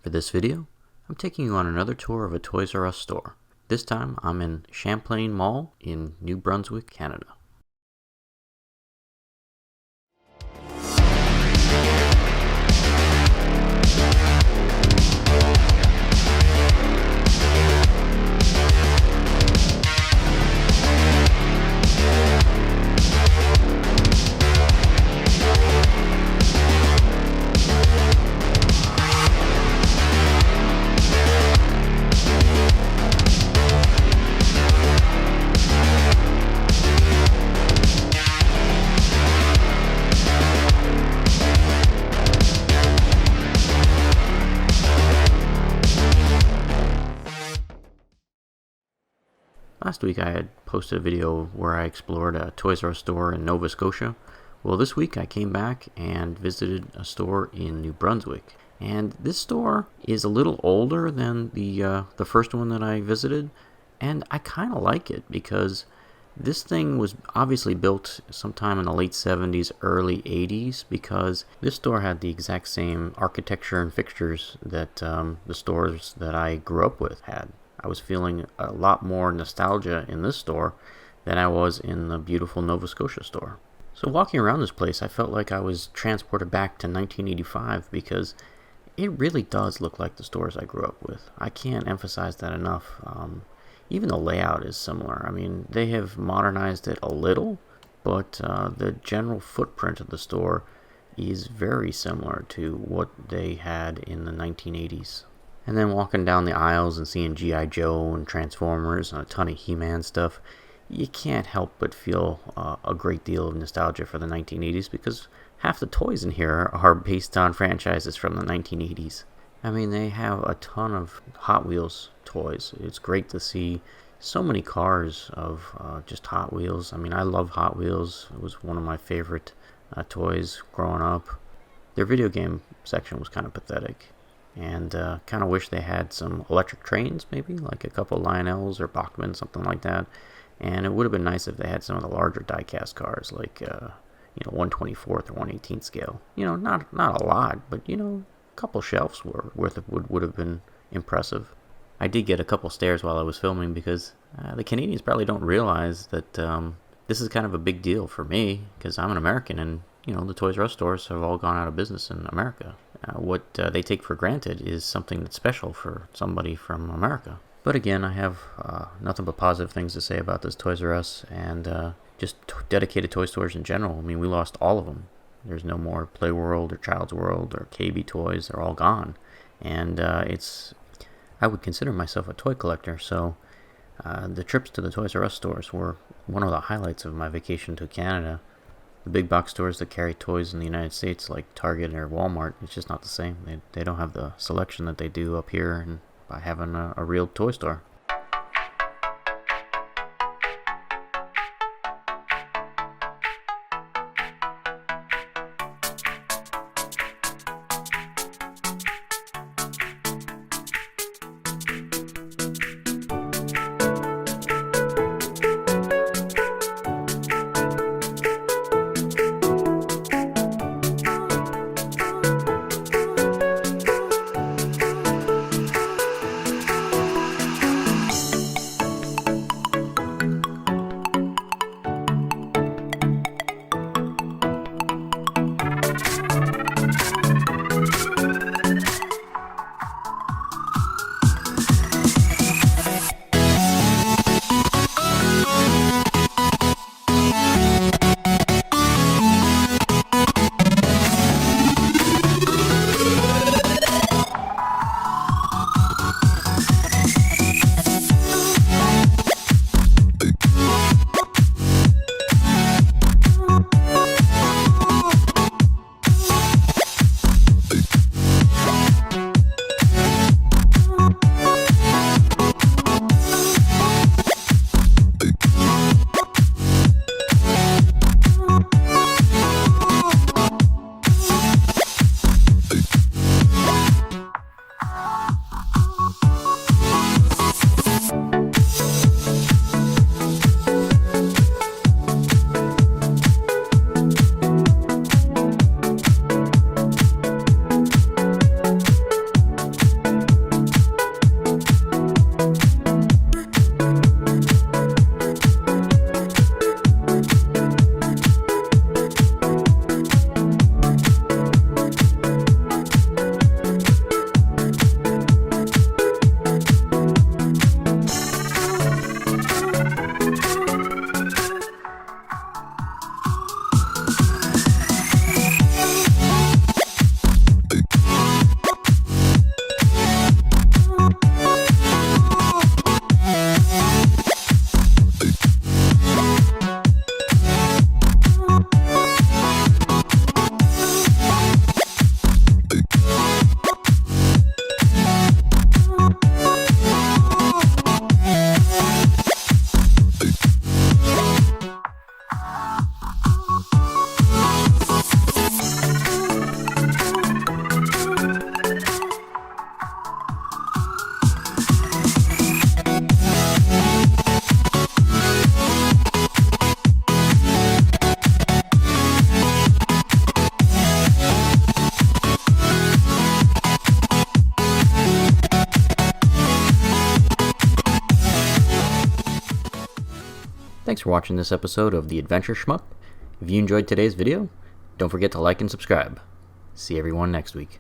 For this video, I'm taking you on another tour of a Toys R Us store. This time I'm in Champlain Mall in New Brunswick, Canada. Last week I had posted a video where I explored a Toys R Us store in Nova Scotia. Well, this week I came back and visited a store in New Brunswick. And this store is a little older than the first one that I visited. And I kind of like it because this thing was obviously built sometime in the late 70s, early 80s, because this store had the exact same architecture and fixtures that the stores that I grew up with had. I was feeling a lot more nostalgia in this store than I was in the beautiful Nova Scotia store. So walking around this place, I felt like I was transported back to 1985 because it really does look like the stores I grew up with. I can't emphasize that enough. Even the layout is similar. I mean, they have modernized it a little, but the general footprint of the store is very similar to what they had in the 1980s. And then walking down the aisles and seeing G.I. Joe and Transformers and a ton of He-Man stuff, you can't help but feel a great deal of nostalgia for the 1980s because half the toys in here are based on franchises from the 1980s. I mean, they have a ton of Hot Wheels toys. It's great to see so many cars of just Hot Wheels. I mean, I love Hot Wheels. It was one of my favorite toys growing up. Their video game section was kind of pathetic. And kind of wish they had some electric trains, maybe, like a couple Lionels or Bachmann, something like that. And it would have been nice if they had some of the larger die-cast cars, like, 1/24th or 1/18th scale. Not a lot, but, a couple shelves worth would have been impressive. I did get a couple stares while I was filming because the Canadians probably don't realize that this is kind of a big deal for me because I'm an American and, the Toys R Us stores have all gone out of business in America. What they take for granted is something that's special for somebody from America. But again, I have nothing but positive things to say about this Toys R Us and just dedicated toy stores in general. I mean, we lost all of them. There's no more Playworld or Child's World or KB Toys. They're all gone. And I would consider myself a toy collector, so the trips to the Toys R Us stores were one of the highlights of my vacation to Canada. The big box stores that carry toys in the United States, like Target or Walmart, it's just not the same. They don't have the selection that they do up here and by having a real toy store. Thanks for watching this episode of The Adventure Shmup. If you enjoyed today's video, don't forget to like and subscribe. See everyone next week.